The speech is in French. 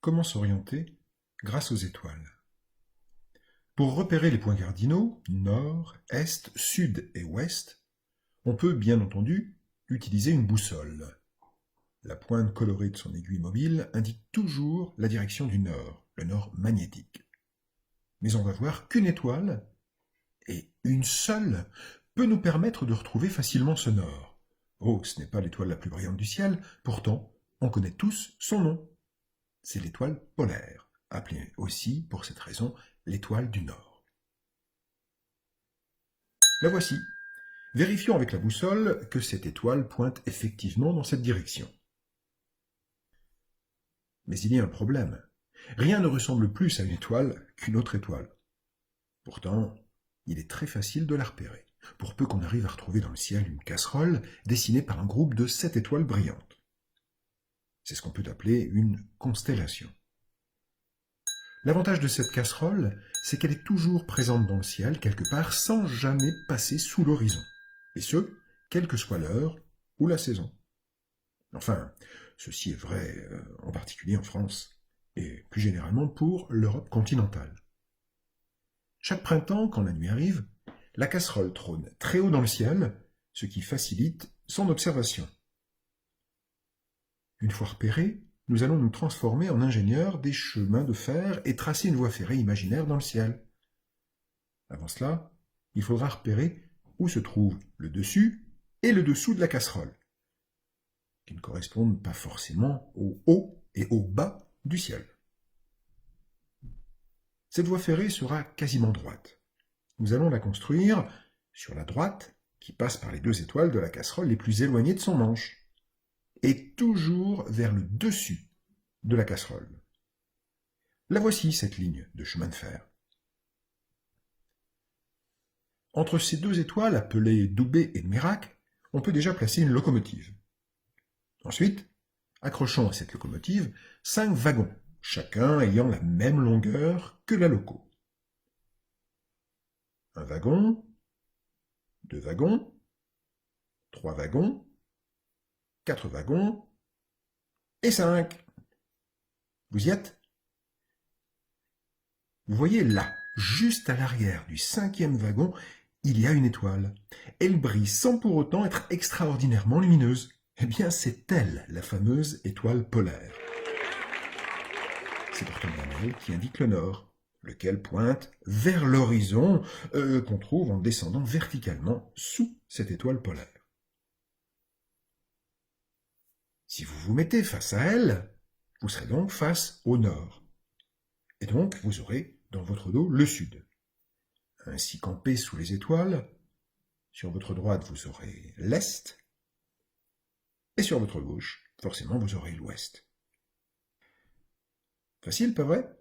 comment s'orienter grâce aux étoiles. Pour repérer les points cardinaux, nord, est, sud et ouest, on peut bien entendu utiliser une boussole. La pointe colorée de son aiguille mobile indique toujours la direction du nord, le nord magnétique. Mais on va voir qu'une étoile, et une seule, peut nous permettre de retrouver facilement ce nord. Oh, ce n'est pas l'étoile la plus brillante du ciel, pourtant, on connaît tous son nom. C'est l'étoile polaire, appelée aussi, pour cette raison, l'étoile du Nord. La voici. Vérifions avec la boussole que cette étoile pointe effectivement dans cette direction. Mais il y a un problème. Rien ne ressemble plus à une étoile qu'une autre étoile. Pourtant, il est très facile de la repérer, pour peu qu'on arrive à retrouver dans le ciel une casserole dessinée par un groupe de 7 étoiles brillantes. C'est ce qu'on peut appeler une constellation. L'avantage de cette casserole, c'est qu'elle est toujours présente dans le ciel, quelque part, sans jamais passer sous l'horizon. Et ce, quelle que soit l'heure ou la saison. Enfin, ceci est vrai en particulier en France, et plus généralement pour l'Europe continentale. Chaque printemps, quand la nuit arrive, la casserole trône très haut dans le ciel, ce qui facilite son observation. Une fois repérée, nous allons nous transformer en ingénieurs des chemins de fer et tracer une voie ferrée imaginaire dans le ciel. Avant cela, il faudra repérer où se trouvent le dessus et le dessous de la casserole, qui ne correspondent pas forcément au haut et au bas du ciel. Cette voie ferrée sera quasiment droite. Nous allons la construire sur la droite, qui passe par les 2 étoiles de la casserole les plus éloignées de son manche, et toujours vers le dessus de la casserole. La voici, cette ligne de chemin de fer. Entre ces 2 étoiles, appelées Doubé et Mérac, on peut déjà placer une locomotive. Ensuite, accrochons à cette locomotive 5 wagons, chacun ayant la même longueur que la loco. 1 wagon, 2 wagons, 3 wagons, 4 wagons et 5. Vous y êtes? Vous voyez là, juste à l'arrière du 5e wagon, il y a une étoile. Elle brille sans pour autant être extraordinairement lumineuse. Eh bien, c'est elle, la fameuse étoile polaire. C'est pourtant bien elle qui indique le nord, lequel pointe vers l'horizon qu'on trouve en descendant verticalement sous cette étoile polaire. Si vous vous mettez face à elle, vous serez donc face au nord. Et donc, vous aurez dans votre dos le sud. Ainsi campé sous les étoiles, sur votre droite, vous aurez l'est, et sur votre gauche, forcément, vous aurez l'ouest. Facile, pas vrai ?